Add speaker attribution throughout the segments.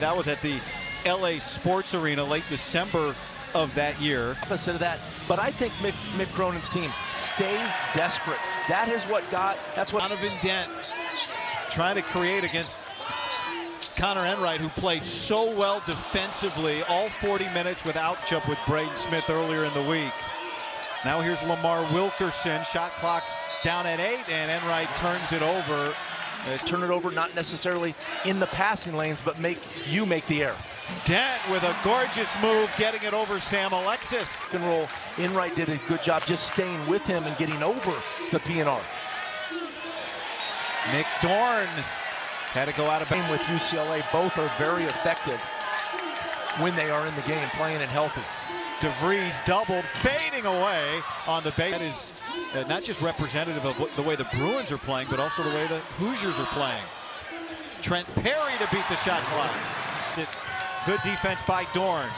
Speaker 1: That was at the LA Sports Arena late December of that year.
Speaker 2: Opposite of that, but I think Mick Cronin's team stay desperate. That's what
Speaker 1: Donovan Dent trying to create against Connor Enright, who played so well defensively all 40 minutes without jump with Braden Smith earlier in the week. Now here's Lamar Wilkerson, shot clock down at 8, and Enright turns it over.
Speaker 2: Turn it over, not necessarily in the passing lanes, but make the error.
Speaker 1: Dent with a gorgeous move, getting it over Sam Alexis.
Speaker 2: Pick and roll. Enright did a good job just staying with him and getting over the PNR.
Speaker 1: Nick Dorn had to go out of
Speaker 2: game with UCLA. Both are very effective when they are in the game, playing and healthy.
Speaker 1: DeVries doubled, fading away on the base. That is not just representative of the way the Bruins are playing, but also the way the Hoosiers are playing. Trent Perry to beat the shot clock. Good defense by Dorn.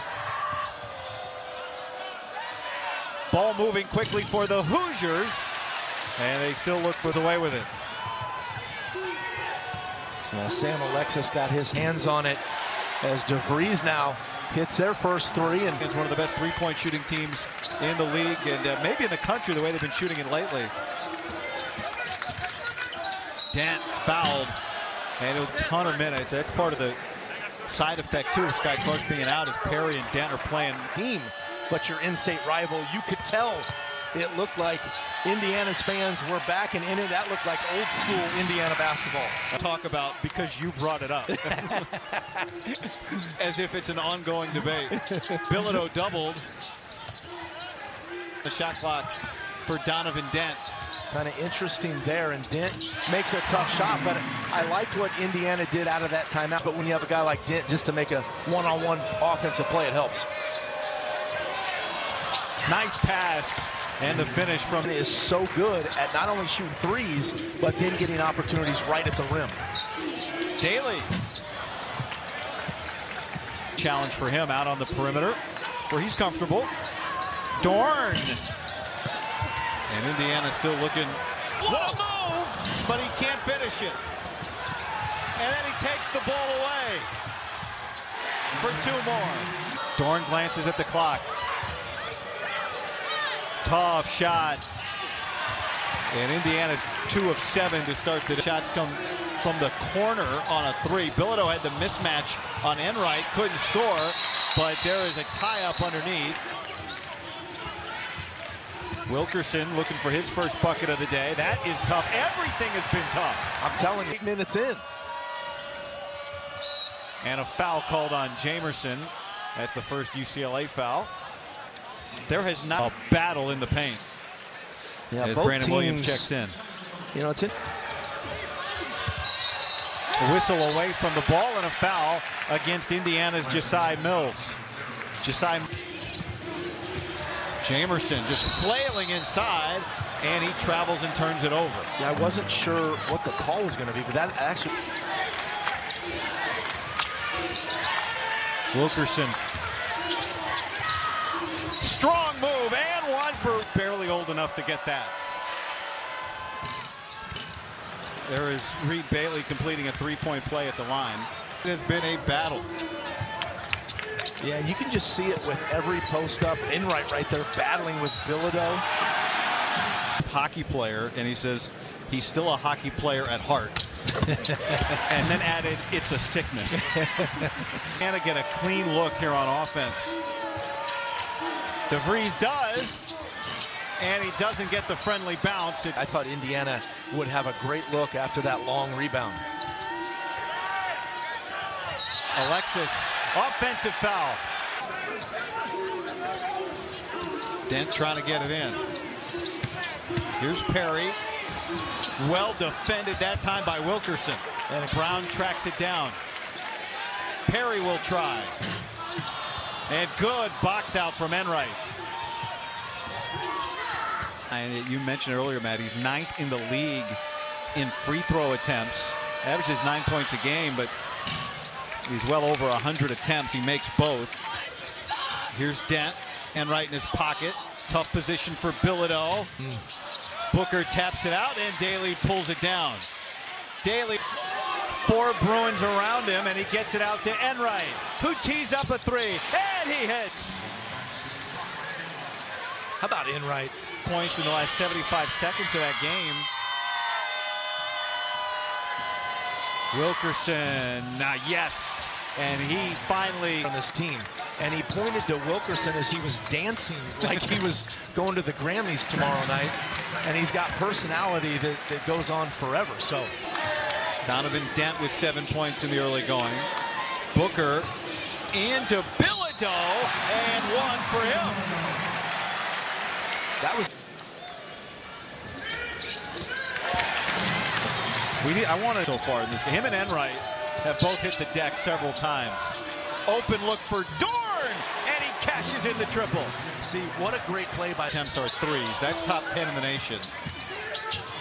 Speaker 1: Ball moving quickly for the Hoosiers, and they still look for the way with it.
Speaker 2: Yeah, Sam Alexis got his hands on it as DeVries now hits their first three. And
Speaker 1: it's one of the best three-point shooting teams in the league, and maybe in the country, the way they've been shooting it lately. Dent fouled, and it was a ton of minutes. That's part of the side effect, too, of Sky Clark being out, as Perry and Dent are playing team.
Speaker 2: But your in-state rival, you could tell it looked like Indiana's fans were back and in it. That looked like old school Indiana basketball.
Speaker 1: Talk about because you brought it up. As if it's an ongoing debate. Bilodeau doubled. The shot clock for Donovan Dent.
Speaker 2: Kind of interesting there, and Dent makes a tough shot, but I liked what Indiana did out of that timeout. But when you have a guy like Dent just to make a one-on-one offensive play, it helps.
Speaker 1: Nice pass. And the finish from
Speaker 2: is so good at not only shooting threes, but then getting opportunities right at the rim.
Speaker 1: Daly. Challenge for him out on the perimeter, where he's comfortable. Dorn. And Indiana still looking. What a move! But he can't finish it. And then he takes the ball away for 2 more. Dorn glances at the clock. Tough shot. And Indiana's 2 of 7 to start. The shots come from the corner on a 3. Bilodeau had the mismatch on Enright, couldn't score, but there is a tie-up underneath. Wilkerson looking for his first bucket of the day. That is tough. Everything has been tough.
Speaker 2: I'm telling you, 8 minutes in.
Speaker 1: And a foul called on Jamerson. That's the first UCLA foul. There has not a battle in the paint.
Speaker 2: Yeah,
Speaker 1: as
Speaker 2: both
Speaker 1: Brandon
Speaker 2: teams,
Speaker 1: Williams checks in.
Speaker 2: You know, it's in.
Speaker 1: A whistle away from the ball and a foul against Indiana's Josiah Mills. Jamerson just flailing inside, and he travels and turns it over.
Speaker 2: Yeah, I wasn't sure what the call was going to be, but that actually.
Speaker 1: Wilkerson. Strong move, and one for barely old enough to get that. There is Reed Bailey completing a 3-point play at the line. It has been a battle.
Speaker 2: Yeah, you can just see it with every post-up. Enright right there battling with Bilodeau.
Speaker 1: Hockey player, and he says he's still a hockey player at heart. And then added, it's a sickness. And to get a clean look here on offense. DeVries does, and he doesn't get the friendly bounce.
Speaker 2: I thought Indiana would have a great look after that long rebound.
Speaker 1: Alexis, offensive foul. Dent trying to get it in. Here's Perry. Well defended that time by Wilkerson. And Brown tracks it down. Perry will try. And good box out from Enright. And you mentioned earlier, Matt, he's 9th in the league in free throw attempts. Averages 9 points a game, but he's well over 100 attempts. He makes both. Here's Dent. Enright in his pocket. Tough position for Bilodeau. Booker taps it out, and Daly pulls it down. Daly 4 Bruins around him, and he gets it out to Enright, who tees up a 3, and he hits.
Speaker 2: How about Enright?
Speaker 1: Points in the last 75 seconds of that game. Wilkerson, yes, and he finally
Speaker 2: on this team, and he pointed to Wilkerson as he was dancing like he was going to the Grammys tomorrow night, and he's got personality that goes on forever. So
Speaker 1: Donovan Dent with 7 points in the early going. Booker into Bilodeau, and 1 for him.
Speaker 2: That was.
Speaker 1: I want to so far in this game. Him and Enright have both hit the deck several times. Open look for Dorn, and he cashes in the triple.
Speaker 2: See, what a great play by.
Speaker 1: Attempts are 3s. That's top 10 in the nation.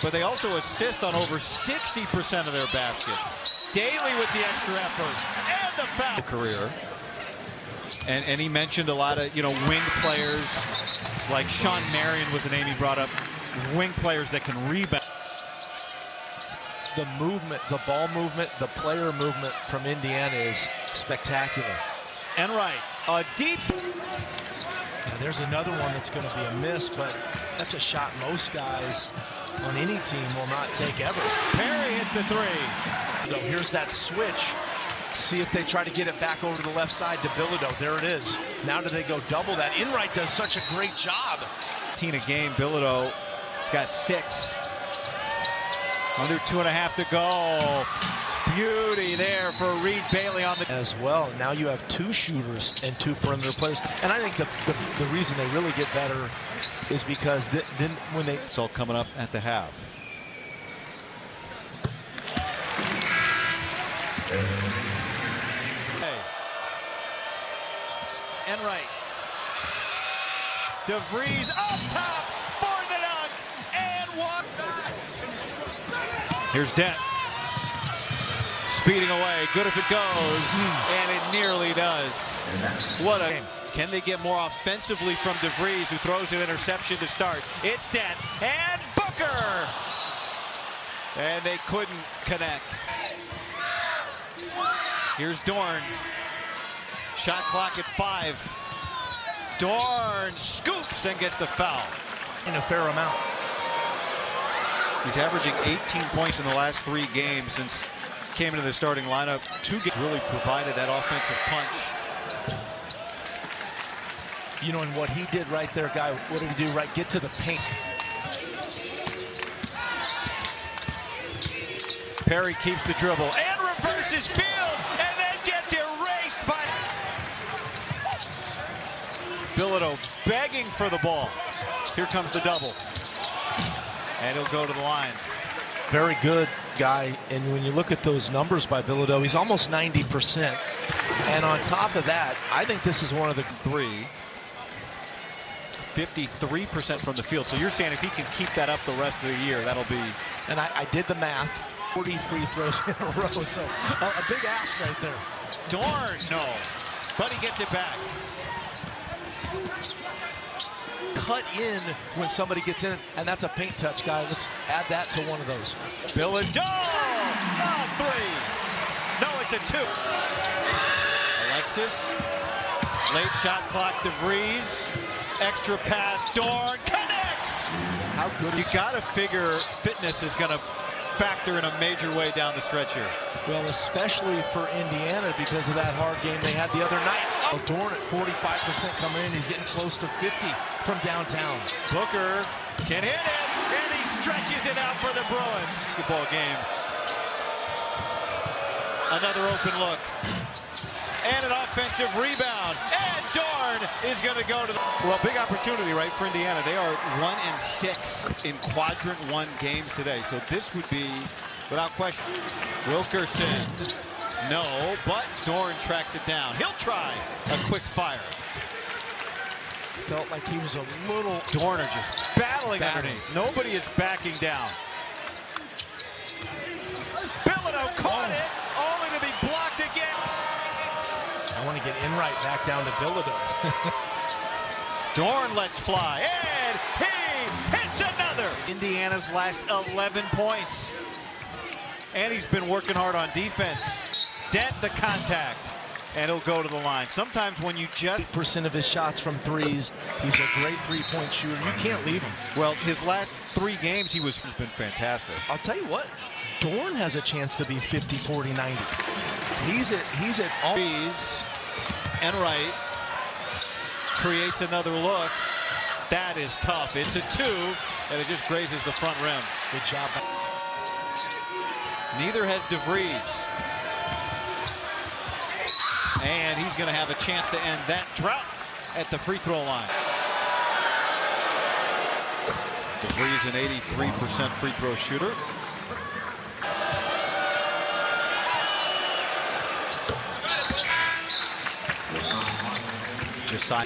Speaker 1: But they also assist on over 60% of their baskets. Daly with the extra effort and the foul. Career. And he mentioned a lot of wing players like Sean Marion was a name he brought up. Wing players that can rebound.
Speaker 2: The movement, the ball movement, the player movement from Indiana is spectacular.
Speaker 1: Enright, a deep.
Speaker 2: Now there's another one that's going to be a miss, but that's a shot most guys on any team will not take ever.
Speaker 1: Perry hits the 3.
Speaker 2: So here's that switch. See if they try to get it back over to the left side to Bilodeau. There it is. Now do they go double that? Enright does such a great job.
Speaker 1: 18 a game. Bilodeau's got 6. Under 2.5 to go. Beauty there for Reed Bailey on the.
Speaker 2: As well. Now you have 2 shooters and 2 perimeter players. And I think the reason they really get better is because then when they.
Speaker 1: It's all coming up at the half. Enright. DeVries up top for the dunk and 1. Here's Dent. Speeding away. Good if it goes. And it nearly does. What a game. Can they get more offensively from DeVries, who throws an interception to start? It's Dent and Booker. And they couldn't connect. Here's Dorn. Shot clock at 5. Dorn scoops and gets the foul.
Speaker 2: In a fair amount.
Speaker 1: He's averaging 18 points in the last 3 games since came into the starting lineup. 2 games really provided that offensive punch.
Speaker 2: You know, and what he did right there, guy, what did he do right? Get to the paint.
Speaker 1: Perry keeps the dribble and reverses field and then gets erased by Bilodeau begging for the ball. Here comes the double. And he'll go to the line.
Speaker 2: Very good guy. And when you look at those numbers by Bilodeau, he's almost 90%. And on top of that, I think this is one of the
Speaker 1: 3. 53% from the field. So you're saying if he can keep that up the rest of the year, that'll be.
Speaker 2: And I did the math. 40 free throws in a row. So a big ask right there.
Speaker 1: Dorn, no. But he gets it back.
Speaker 2: Cut in when somebody gets in, and that's a paint touch, guy. Let's add that to one of those.
Speaker 1: Bilodeau, a 3. No, it's a 2. Alexis, late shot clock, DeVries, extra pass, Dorn connects.
Speaker 2: How good?
Speaker 1: You got to figure fitness is going to factor in a major way down the stretch here.
Speaker 2: Well, especially for Indiana because of that hard game they had the other night. Oh, Dorn at 45% coming in. He's getting close to 50 from downtown.
Speaker 1: Booker can hit it, and he stretches it out for the Bruins. Good ball game. Another open look. And an offensive rebound. And Dorn is going to go to the. Well, big opportunity, right, for Indiana. They are 1-6 in quadrant 1 games today. So this would be, without question, Wilkerson. No, but Dorn tracks it down. He'll try a quick fire.
Speaker 2: Felt like he was a little.
Speaker 1: Dorn are just battling underneath. Nobody is backing down. Bilodeau caught it, only to be blocked again.
Speaker 2: I want to get Enright back down to Bilodeau.
Speaker 1: Dorn lets fly, and he hits another. Indiana's last 11 points. and he's been working hard on defense. Dent the contact, and he'll go to the line. Sometimes when you just
Speaker 2: 8% of his shots from threes. He's a great three-point shooter. You can't leave him.
Speaker 1: Well, his last 3 games, he's been fantastic.
Speaker 2: I'll tell you what, Dorn has a chance to be 50, 40, 90. He's at all.
Speaker 1: Enright creates another look. That is tough. It's a 2, and it just grazes the front rim.
Speaker 2: Good job.
Speaker 1: Neither has DeVries. And he's going to have a chance to end that drought at the free throw line. DeVries an 83% free throw shooter. Josiah.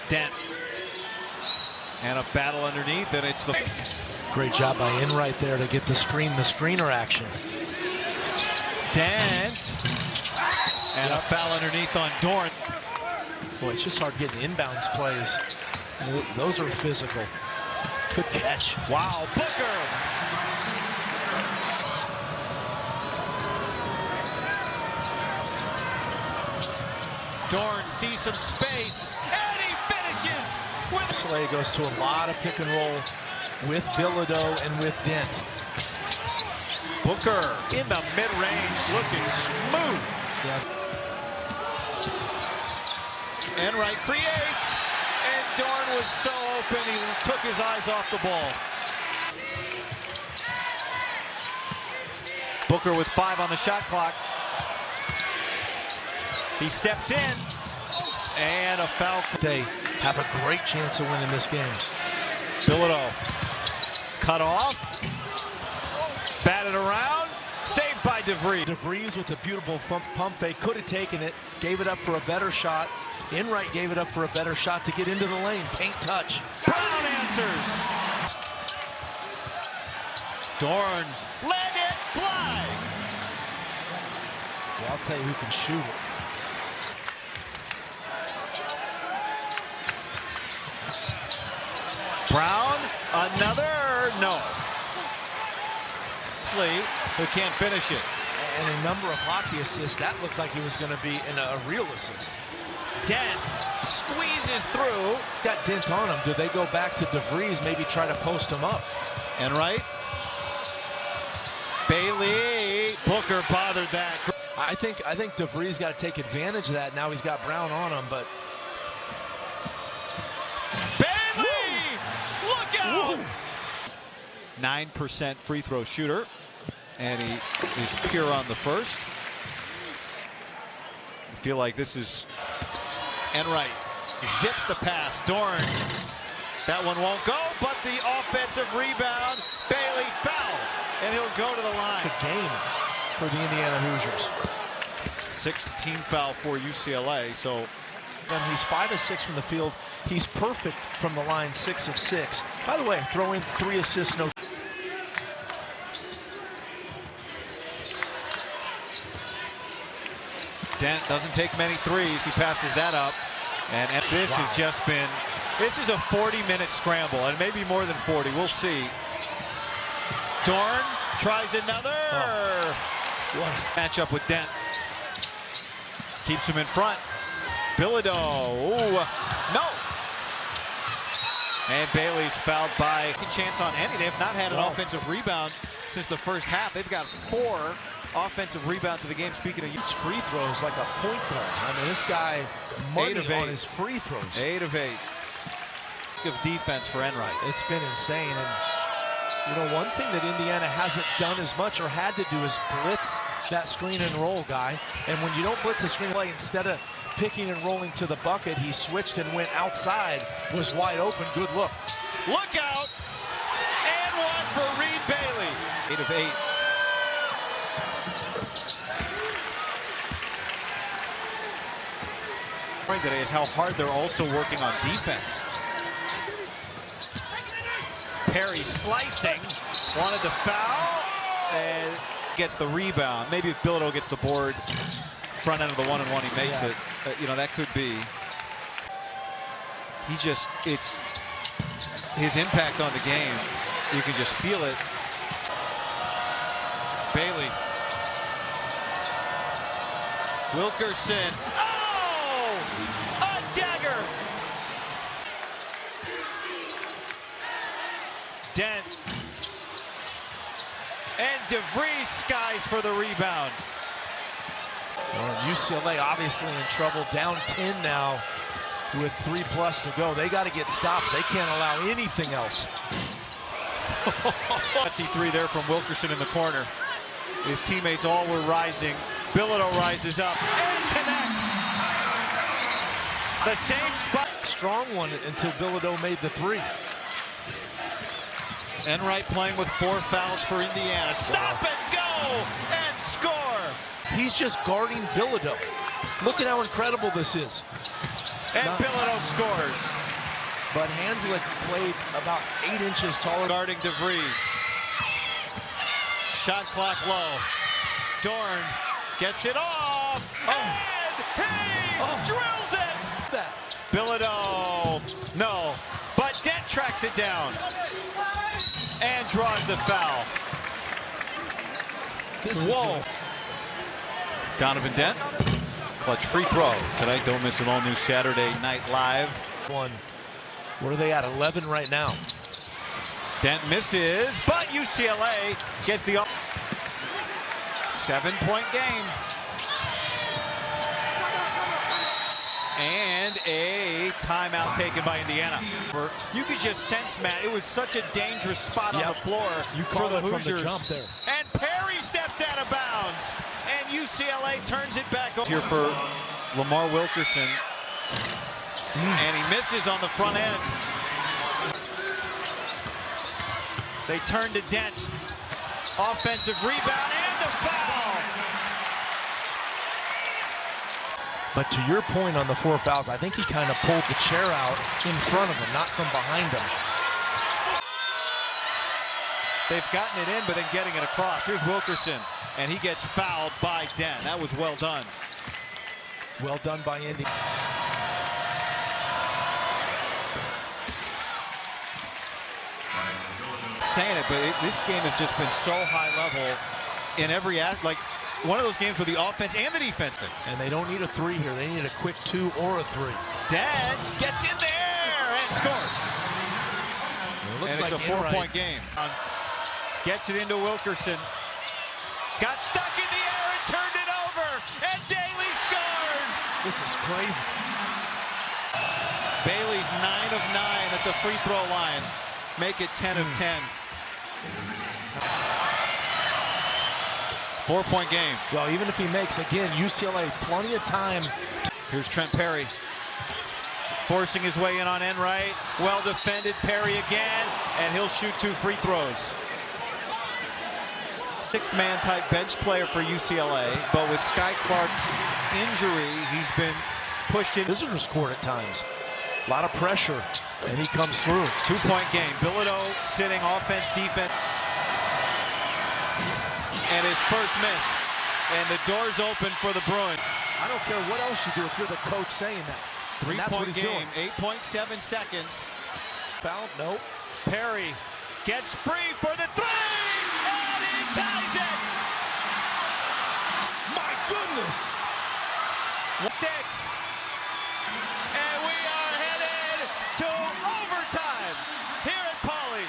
Speaker 1: Dent. And a battle underneath, and it's the...
Speaker 2: Great job by Enright there to get the screener action.
Speaker 1: Dent. And a foul underneath on Dorn.
Speaker 2: Boy, it's just hard getting inbounds plays. Those are physical. Good catch.
Speaker 1: Wow, Booker. Dorn sees some space, and he finishes with...
Speaker 2: Slay goes to a lot of pick and roll with Bilodeau and with Dent.
Speaker 1: Booker in the mid-range, looking smooth.
Speaker 2: Yeah.
Speaker 1: Enright creates, and Dorn was so open, he took his eyes off the ball. Booker with 5 on the shot clock. He steps in, and a foul.
Speaker 2: They have a great chance of winning this game.
Speaker 1: Bilodeau cut off, batted around, saved by DeVries.
Speaker 2: DeVries with a beautiful pump fake, could have taken it, gave it up for a better shot. Enright gave it up for a better shot to get into the lane. Paint touch.
Speaker 1: Brown answers. Dorn let it fly.
Speaker 2: Well, I'll tell you who can shoot it.
Speaker 1: Brown, another, no. Who can't finish it.
Speaker 2: And a number of hockey assists. That looked like he was going to be in a real assist.
Speaker 1: Dent squeezes through.
Speaker 2: Got Dent on him. Do they go back to DeVries, maybe try to post him up?
Speaker 1: Enright. Bailey. Booker bothered that.
Speaker 2: I think DeVries got to take advantage of that. Now he's got Brown on him, but...
Speaker 1: Bailey! Look out! 9% free throw shooter. And he is pure on the first. I feel like this is Enright. Zips the pass. Dorn. That one won't go, but the offensive rebound. Bailey foul. And he'll go to the line.
Speaker 2: Good game for the Indiana Hoosiers.
Speaker 1: 6th team foul for UCLA. So
Speaker 2: and he's 5 of 6 from the field. He's perfect from the line, 6 of 6. By the way, throw in 3 assists, no.
Speaker 1: Dent doesn't take many threes. He passes that up. And this has just been, this is a 40-minute scramble, and maybe more than 40. We'll see. Dorn tries another. What a matchup with Dent. Keeps him in front. Bilodeau. Ooh, no. And Bailey's fouled by a chance on any. They have not had an offensive rebound since the first half. They've got 4 offensive rebounds of the game. Speaking of
Speaker 2: free throws, like a point guard. I mean, this guy money on his free throws.
Speaker 1: 8 of 8. Of defense for Enright.
Speaker 2: It's been insane. And you know, one thing that Indiana hasn't done as much or had to do is blitz that screen and roll guy. And when you don't blitz a screen play, instead of picking and rolling to the bucket, he switched and went outside, was wide open. Good look.
Speaker 1: Look out! And one for Reed Bailey. 8 of 8. Point today is how hard they're also working on defense. Perry slicing, wanted the foul, and gets the rebound. Maybe if Bilodeau gets the board, front end of the 1-and-1, he makes it. You know, that could be. He just, it's his impact on the game, you can just feel it. Bailey. Wilkerson. Oh! A dagger! Dent. And DeVries skies for the rebound.
Speaker 2: Well, UCLA obviously in trouble, down 10 now with 3+ to go. They got to get stops. They can't allow anything else.
Speaker 1: That's E3 there from Wilkerson in the corner. His teammates all were rising. Bilodeau rises up and connects. The same spot.
Speaker 2: Strong one until Bilodeau made the 3.
Speaker 1: Enright playing with 4 fouls for Indiana. Stop and go and score.
Speaker 2: He's just guarding Bilodeau. Look at how incredible this is.
Speaker 1: And Bilodeau scores.
Speaker 2: But Hanslick played about 8 inches taller.
Speaker 1: Guarding DeVries. Shot clock low. Dorn gets it off. And he drills it. Bilodeau, no. But Dent tracks it down. And draws the foul. Whoa. Donovan Dent. Clutch free throw. Tonight, don't miss an all-new Saturday Night Live.
Speaker 2: Where are they at? 11 right now.
Speaker 1: Dent misses, but UCLA gets the 7-point game. And a timeout taken by Indiana. You could just sense, Matt, it was such a dangerous spot on the floor for the Hoosiers.
Speaker 2: From the jump there.
Speaker 1: And Perry steps out of bounds. And UCLA turns it back over. Here for Lamar Wilkerson. And he misses on the front end. They turn to Dent. Offensive rebound and the foul.
Speaker 2: But to your point on the 4 fouls, I think he kind of pulled the chair out in front of him, not from behind him.
Speaker 1: They've gotten it in, but then getting it across. Here's Wilkerson, and he gets fouled by Dent. That was well done.
Speaker 2: Well done by Indy.
Speaker 1: Saying it, but this game has just been so high level in every act. Like one of those games where the offense and the defense.
Speaker 2: And they don't need a 3 here. They need a quick 2 or a 3.
Speaker 1: Dent gets in there and scores. And it's a 4-point game. Gets it into Wilkerson. Got stuck in the air and turned it over. And Daly scores.
Speaker 2: This is crazy.
Speaker 1: Bailey's 9 of 9 at the free throw line. Make it 10 of 10. 4-point game.
Speaker 2: Well, even if he makes, again, UCLA plenty of time.
Speaker 1: Here's Trent Perry. Forcing his way in on Enright. Well defended, Perry again. And he'll shoot 2 free throws. 6-man type bench player for UCLA. But with Sky Clark's injury, he's been pushed in.
Speaker 2: Visitors court at times. A lot of pressure. And he comes through.
Speaker 1: 2-point game. Bilodeau sitting offense, defense. And his first miss. And the door's open for the Bruins.
Speaker 2: I don't care what else you do if you're the coach saying that.
Speaker 1: 3-point game, 8.7 seconds.
Speaker 2: Foul? Nope.
Speaker 1: Perry gets free for the 3! And he ties it!
Speaker 2: My goodness!
Speaker 1: 6. And we are headed to overtime here at Pauley.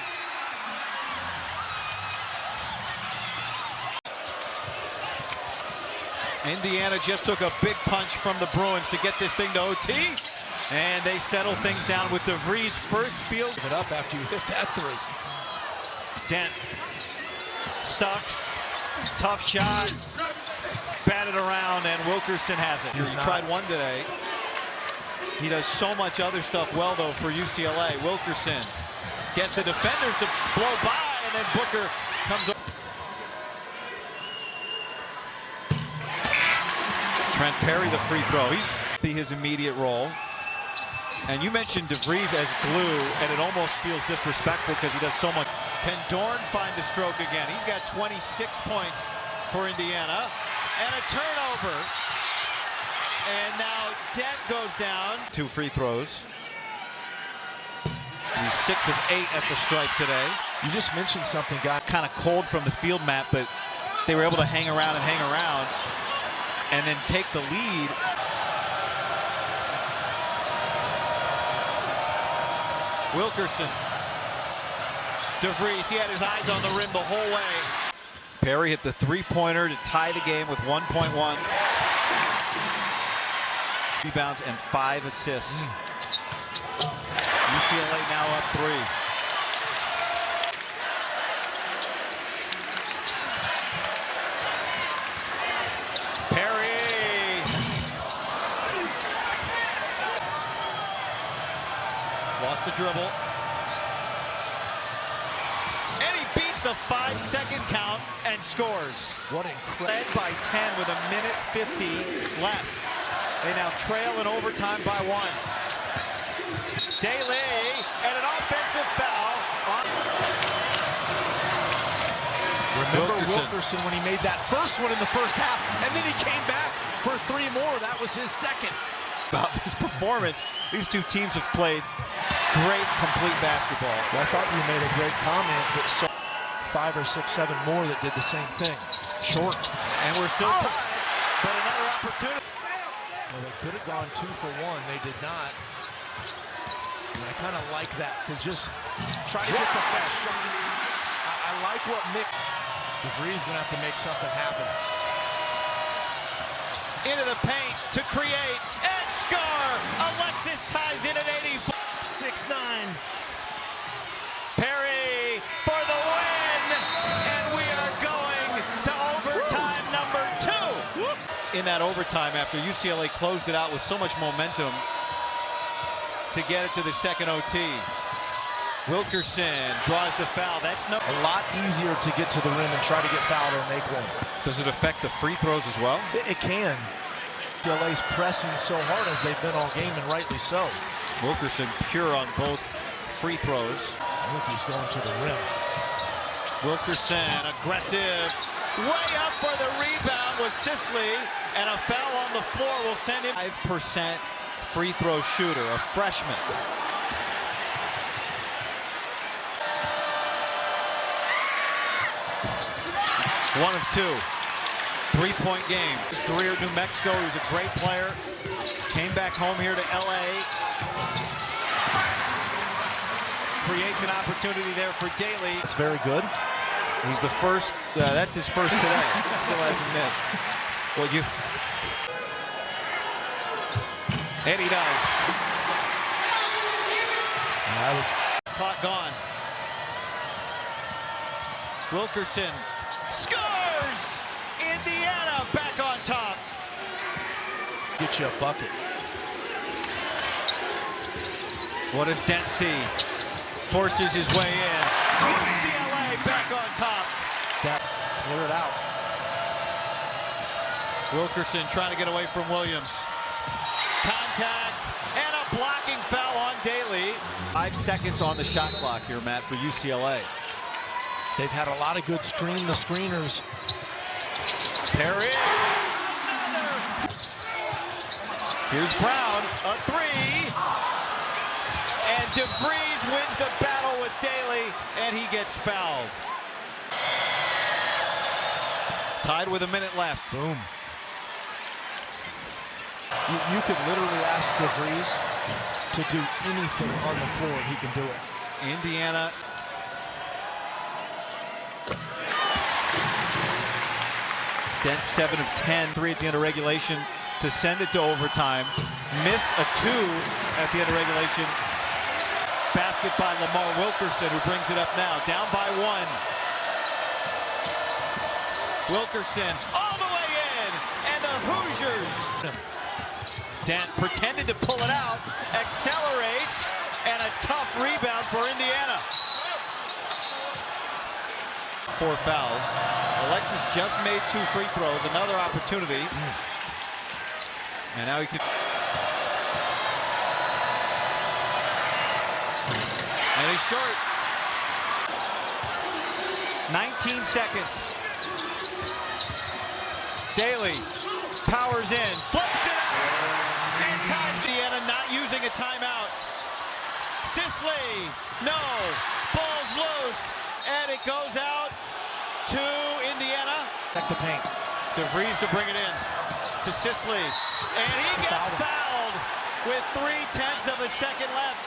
Speaker 1: Indiana just took a big punch from the Bruins to get this thing to OT. And they settle things down with DeVries' first field.
Speaker 2: Give it up after you hit that 3.
Speaker 1: Dent. Stuck. Tough shot. Batted around, and Wilkerson has it. He tried one today. He does so much other stuff well, though, for UCLA. Wilkerson gets the defenders to blow by, and then Booker comes over. Trent Perry, the free throw. He's his immediate role. And you mentioned DeVries as glue, and it almost feels disrespectful because he does so much. Can Dorn find the stroke again? He's got 26 points for Indiana. And a turnover. And now Dent goes down. 2 free throws. He's 6 of 8 at the stripe today.
Speaker 2: You just mentioned something, guy.
Speaker 1: Kind of cold from the field, Matt, but they were able to hang around and then take the lead. Wilkerson. DeVries, he had his eyes on the rim the whole way. Perry hit the three-pointer to tie the game with 1.1 rebounds and 5 assists. UCLA now up 3. Perry. Lost the dribble. And he beats the 5-second count and scores.
Speaker 2: What incredible.
Speaker 1: Led by 10 with 1:50 left. They now trail in overtime by 1. Daly and an offensive foul.
Speaker 2: Remember Wilkerson when he made that first one in the first half, and then he came back for 3 more. That was his second.
Speaker 1: About this performance, these two teams have played great complete basketball.
Speaker 2: Well, I thought you made a great comment that saw 5 or 6, 7 more that did the same thing. Short.
Speaker 1: And we're still tied, but another opportunity.
Speaker 2: Well, they could have gone 2 for 1. They did not. And I kind of like that, because just try to get the best shot. I like what Mick. DeVries going to have to make something happen.
Speaker 1: Into the paint to create and score. Alexis ties in at 84.
Speaker 2: 6-9.
Speaker 1: Perry for the win, and we are going to overtime number 2. In that overtime, after UCLA closed it out with so much momentum to get it to the second OT. Wilkerson draws the foul. That's a
Speaker 2: lot easier to get to the rim and try to get fouled or make one.
Speaker 1: Does it affect the free throws as well?
Speaker 2: It can. UCLA's pressing so hard as they've been all game, and rightly so.
Speaker 1: Wilkerson pure on both free throws.
Speaker 2: I think he's going to the rim.
Speaker 1: Wilkerson aggressive. Way up for the rebound was Sisley, and a foul on the floor will send him 5% free throw shooter, a freshman. One of 2. 3-point game. His career at New Mexico, he was a great player. Came back home here to LA. Creates an opportunity there for Daly.
Speaker 2: It's very good.
Speaker 1: He's the first, that's his first today. Still hasn't missed. Well, and he does. Clock gone. Wilkerson scores! Indiana back on top.
Speaker 2: Get you a bucket.
Speaker 1: What does Dent see? Forces his way in. UCLA back on top.
Speaker 2: That clear it out.
Speaker 1: Wilkerson trying to get away from Williams. Contact and a blocking foul on Daly. 5 seconds on the shot clock here, Matt, for UCLA.
Speaker 2: They've had a lot of good screeners.
Speaker 1: Perry. Another. Here's Brown, a 3. And DeVries wins the battle with Daly, and he gets fouled. Tied with a minute left.
Speaker 2: Boom. You could literally ask DeVries to do anything on the floor. He can do it.
Speaker 1: Indiana. Dent 7 of 10, 3 at the end of regulation to send it to overtime. Missed a 2 at the end of regulation. Basket by Lamar Wilkerson, who brings it up now. Down by 1. Wilkerson all the way in, and the Hoosiers. Dent pretended to pull it out, accelerates, and a tough rebound for Indiana. 4 fouls. Alexis just made 2 free throws, another opportunity. And now he could. And he's short. 19 seconds. Daly powers in, flips it out, and ties Indiana not using a timeout. Sisley, no, ball's loose, and it goes out to Indiana.
Speaker 2: Back the paint.
Speaker 1: DeVries to bring it in to Sisley, and he gets fouled with 3/10 of a second left.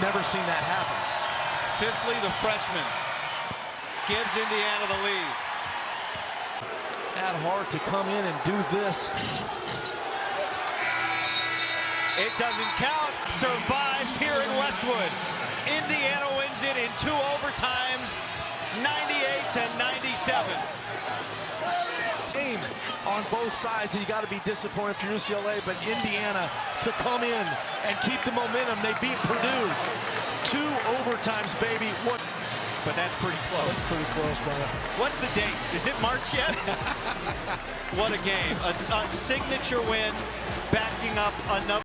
Speaker 2: Never seen that happen.
Speaker 1: Sisley, the freshman, gives Indiana the lead.
Speaker 2: That hard to come in and do this.
Speaker 1: It doesn't count. Survives here in Westwood. Indiana wins it in 2 overtimes, 98-97.
Speaker 2: Game on both sides, and you got to be disappointed for UCLA, but Indiana to come in and keep the momentum. They beat Purdue. 2 overtimes, baby. What?
Speaker 1: But that's pretty close.
Speaker 2: That's pretty close, brother.
Speaker 1: What's the date? Is it March yet? What a game. A signature win backing up another.